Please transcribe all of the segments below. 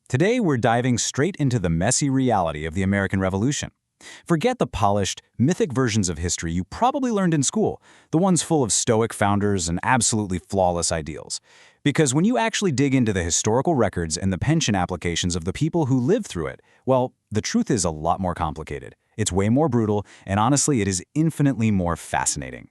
Today, we're diving straight into the messy reality of the American Revolution. Forget the polished, mythic versions of history you probably learned in school, the ones full of stoic founders and absolutely flawless ideals. Because when you actually dig into the historical records and the pension applications of the people who lived through it, well, the truth is a lot more complicated. It's way more brutal, and honestly, it is infinitely more fascinating.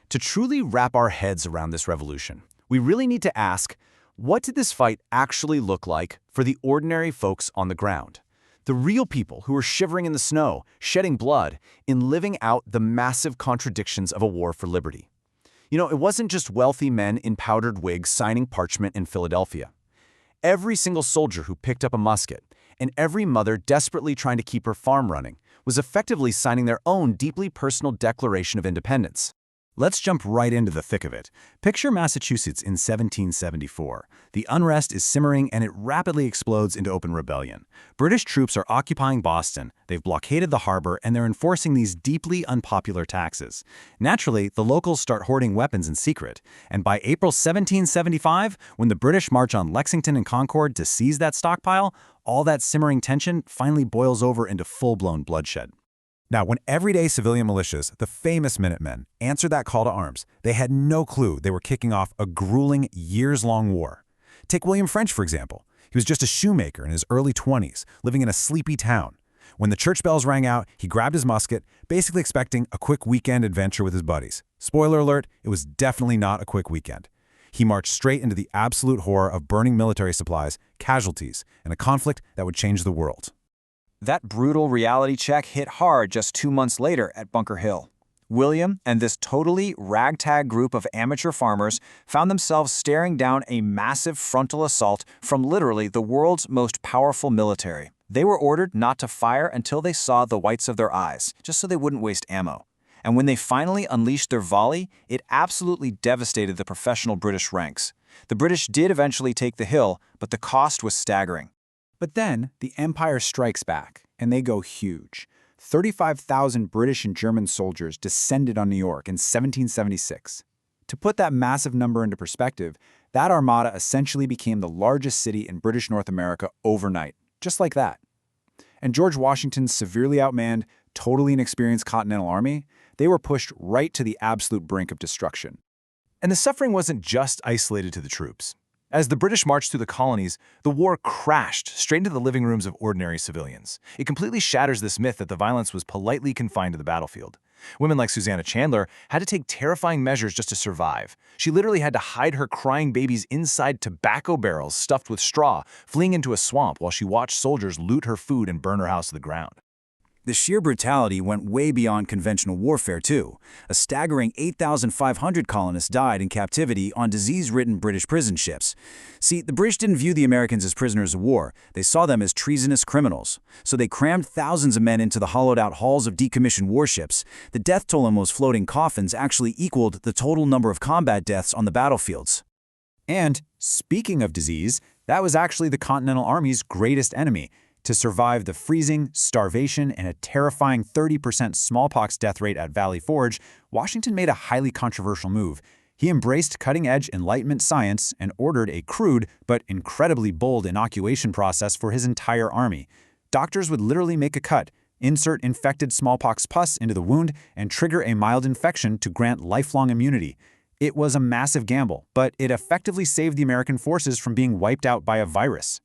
To truly wrap our heads around this revolution, we really need to ask, what did this fight actually look like for the ordinary folks on the ground? The real people who were shivering in the snow, shedding blood, in living out the massive contradictions of a war for liberty. It wasn't just wealthy men in powdered wigs signing parchment in Philadelphia. Every single soldier who picked up a musket, and every mother desperately trying to keep her farm running, was effectively signing their own deeply personal Declaration of Independence. Let's jump right into the thick of it. Picture Massachusetts in 1774. The unrest is simmering and it rapidly explodes into open rebellion. British troops are occupying Boston, they've blockaded the harbor, and they're enforcing these deeply unpopular taxes. Naturally, the locals start hoarding weapons in secret, and by April 1775, when the British march on Lexington and Concord to seize that stockpile, all that simmering tension finally boils over into full-blown bloodshed. Now, when everyday civilian militias, the famous Minutemen, answered that call to arms, they had no clue they were kicking off a grueling, years-long war. Take William French, for example. He was just a shoemaker in his early 20s, living in a sleepy town. When the church bells rang out, he grabbed his musket, basically expecting a quick weekend adventure with his buddies. Spoiler alert, it was definitely not a quick weekend. He marched straight into the absolute horror of burning military supplies, casualties, and a conflict that would change the world. That brutal reality check hit hard just 2 months later at Bunker Hill. William and this totally ragtag group of amateur farmers found themselves staring down a massive frontal assault from literally the world's most powerful military. They were ordered not to fire until they saw the whites of their eyes, just so they wouldn't waste ammo. And when they finally unleashed their volley, it absolutely devastated the professional British ranks. The British did eventually take the hill, but the cost was staggering. But then, the Empire strikes back, and they go huge. 35,000 British and German soldiers descended on New York in 1776. To put that massive number into perspective, that armada essentially became the largest city in British North America overnight, just like that. And George Washington's severely outmanned, totally inexperienced Continental Army, they were pushed right to the absolute brink of destruction. And the suffering wasn't just isolated to the troops. As the British marched through the colonies, the war crashed straight into the living rooms of ordinary civilians. It completely shatters this myth that the violence was politely confined to the battlefield. Women like Susanna Chandler had to take terrifying measures just to survive. She literally had to hide her crying babies inside tobacco barrels stuffed with straw, fleeing into a swamp while she watched soldiers loot her food and burn her house to the ground. The sheer brutality went way beyond conventional warfare, too. A staggering 8,500 colonists died in captivity on disease-ridden British prison ships. See, the British didn't view the Americans as prisoners of war. They saw them as treasonous criminals. So they crammed thousands of men into the hollowed-out hulls of decommissioned warships. The death toll on those floating coffins actually equaled the total number of combat deaths on the battlefields. And, speaking of disease, that was actually the Continental Army's greatest enemy. To survive the freezing, starvation, and a terrifying 30% smallpox death rate at Valley Forge, Washington made a highly controversial move. He embraced cutting-edge Enlightenment science and ordered a crude but incredibly bold inoculation process for his entire army. Doctors would literally make a cut, insert infected smallpox pus into the wound, and trigger a mild infection to grant lifelong immunity. It was a massive gamble, but it effectively saved the American forces from being wiped out by a virus.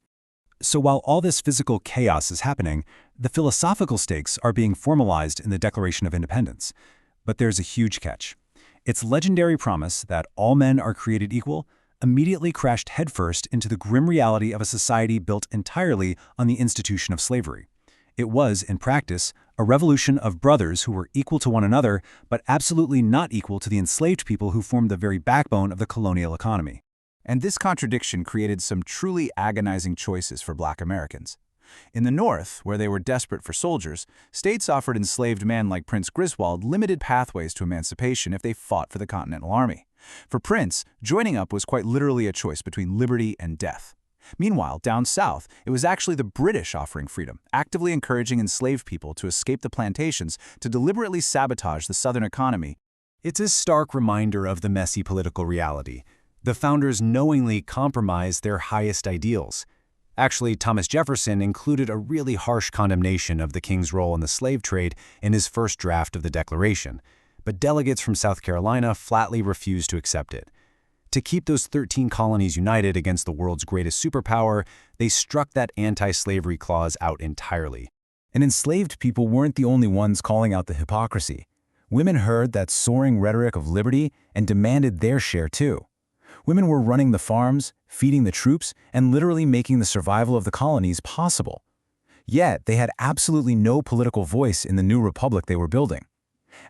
So while all this physical chaos is happening, the philosophical stakes are being formalized in the Declaration of Independence. But there's a huge catch. Its legendary promise that all men are created equal immediately crashed headfirst into the grim reality of a society built entirely on the institution of slavery. It was, in practice, a revolution of brothers who were equal to one another, but absolutely not equal to the enslaved people who formed the very backbone of the colonial economy. And this contradiction created some truly agonizing choices for Black Americans. In the North, where they were desperate for soldiers, states offered enslaved men like Prince Griswold limited pathways to emancipation if they fought for the Continental Army. For Prince, joining up was quite literally a choice between liberty and death. Meanwhile, down south, it was actually the British offering freedom, actively encouraging enslaved people to escape the plantations to deliberately sabotage the Southern economy. It's a stark reminder of the messy political reality. The founders knowingly compromised their highest ideals. Actually, Thomas Jefferson included a really harsh condemnation of the king's role in the slave trade in his first draft of the Declaration, but delegates from South Carolina flatly refused to accept it. To keep those 13 colonies united against the world's greatest superpower, they struck that anti-slavery clause out entirely. And enslaved people weren't the only ones calling out the hypocrisy. Women heard that soaring rhetoric of liberty and demanded their share too. Women were running the farms, feeding the troops, and literally making the survival of the colonies possible. Yet, they had absolutely no political voice in the new republic they were building.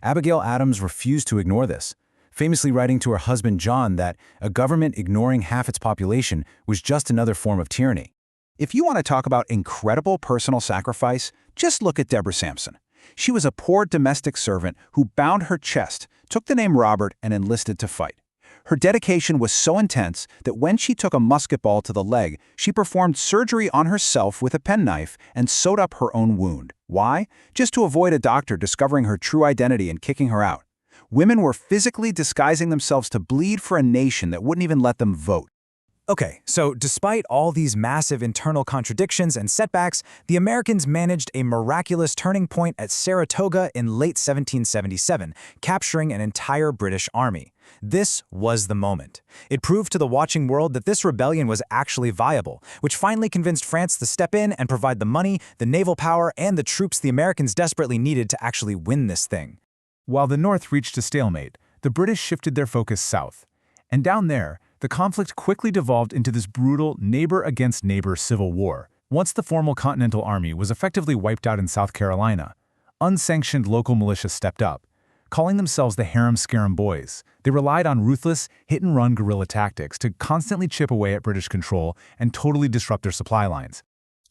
Abigail Adams refused to ignore this, famously writing to her husband John that a government ignoring half its population was just another form of tyranny. If you want to talk about incredible personal sacrifice, just look at Deborah Sampson. She was a poor domestic servant who bound her chest, took the name Robert, and enlisted to fight. Her dedication was so intense that when she took a musket ball to the leg, she performed surgery on herself with a penknife and sewed up her own wound. Why? Just to avoid a doctor discovering her true identity and kicking her out. Women were physically disguising themselves to bleed for a nation that wouldn't even let them vote. Okay, so despite all these massive internal contradictions and setbacks, the Americans managed a miraculous turning point at Saratoga in late 1777, capturing an entire British army. This was the moment. It proved to the watching world that this rebellion was actually viable, which finally convinced France to step in and provide the money, the naval power, and the troops the Americans desperately needed to actually win this thing. While the North reached a stalemate, the British shifted their focus south. And down there, the conflict quickly devolved into this brutal neighbor-against-neighbor civil war. Once the formal Continental Army was effectively wiped out in South Carolina, unsanctioned local militia stepped up. Calling themselves the Harem-Scarum Boys, they relied on ruthless, hit-and-run guerrilla tactics to constantly chip away at British control and totally disrupt their supply lines.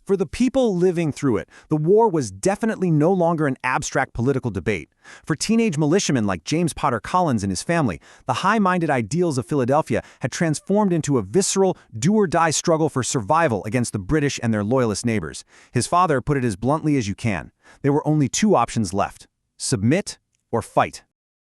For the people living through it, the war was definitely no longer an abstract political debate. For teenage militiamen like James Potter Collins and his family, the high-minded ideals of Philadelphia had transformed into a visceral, do-or-die struggle for survival against the British and their loyalist neighbors. His father put it as bluntly as you can. There were only two options left: submit or fight.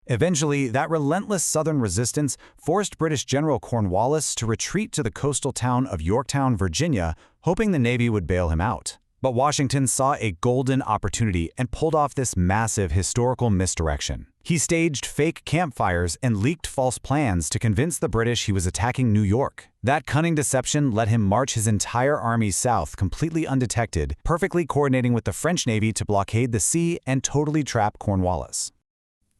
Eventually, that relentless Southern resistance forced British General Cornwallis to retreat to the coastal town of Yorktown, Virginia, hoping the Navy would bail him out. But Washington saw a golden opportunity and pulled off this massive historical misdirection. He staged fake campfires and leaked false plans to convince the British he was attacking New York. That cunning deception let him march his entire army south completely undetected, perfectly coordinating with the French Navy to blockade the sea and totally trap Cornwallis.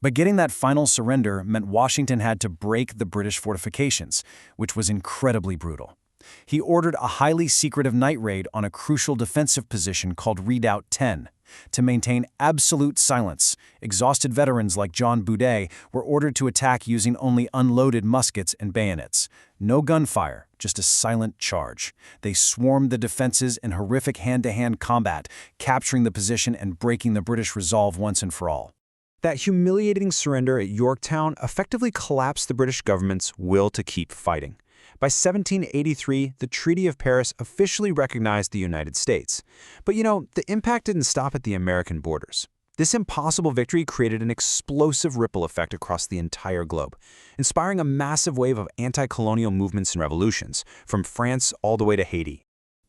But getting that final surrender meant Washington had to break the British fortifications, which was incredibly brutal. He ordered a highly secretive night raid on a crucial defensive position called Redoubt 10. To maintain absolute silence, exhausted veterans like John Boudet were ordered to attack using only unloaded muskets and bayonets. No gunfire, just a silent charge. They swarmed the defenses in horrific hand-to-hand combat, capturing the position and breaking the British resolve once and for all. That humiliating surrender at Yorktown effectively collapsed the British government's will to keep fighting. By 1783, the Treaty of Paris officially recognized the United States. But the impact didn't stop at the American borders. This impossible victory created an explosive ripple effect across the entire globe, inspiring a massive wave of anti-colonial movements and revolutions, from France all the way to Haiti.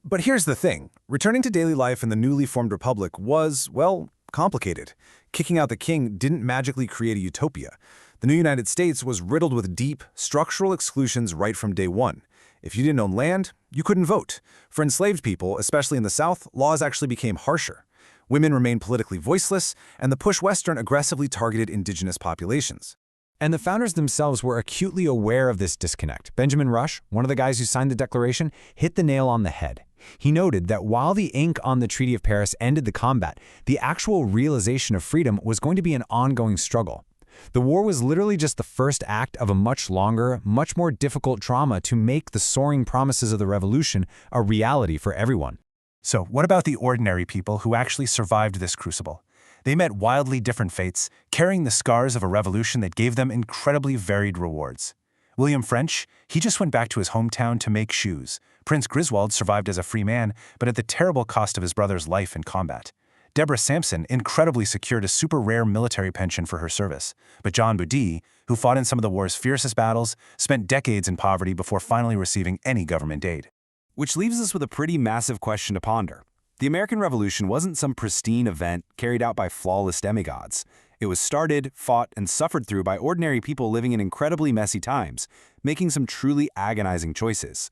But here's the thing. Returning to daily life in the newly formed republic was, well, complicated. Kicking out the king didn't magically create a utopia. The new United States was riddled with deep, structural exclusions right from day one. If you didn't own land, you couldn't vote. For enslaved people, especially in the South, laws actually became harsher. Women remained politically voiceless, and the push Western aggressively targeted indigenous populations. And the founders themselves were acutely aware of this disconnect. Benjamin Rush, one of the guys who signed the Declaration, hit the nail on the head. He noted that while the ink on the Treaty of Paris ended the combat, the actual realization of freedom was going to be an ongoing struggle. The war was literally just the first act of a much longer, much more difficult trauma to make the soaring promises of the revolution a reality for everyone. So what about the ordinary people who actually survived this crucible? They met wildly different fates, carrying the scars of a revolution that gave them incredibly varied rewards. William French, he just went back to his hometown to make shoes. Prince Griswold survived as a free man, but at the terrible cost of his brother's life in combat. Deborah Sampson incredibly secured a super rare military pension for her service. But John Boudet, who fought in some of the war's fiercest battles, spent decades in poverty before finally receiving any government aid. Which leaves us with a pretty massive question to ponder. The American Revolution wasn't some pristine event carried out by flawless demigods. It was started, fought, and suffered through by ordinary people living in incredibly messy times, making some truly agonizing choices.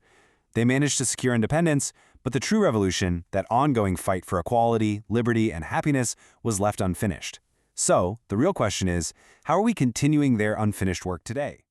They managed to secure independence, but the true revolution, that ongoing fight for equality, liberty, and happiness, was left unfinished. So, the real question is, how are we continuing their unfinished work today?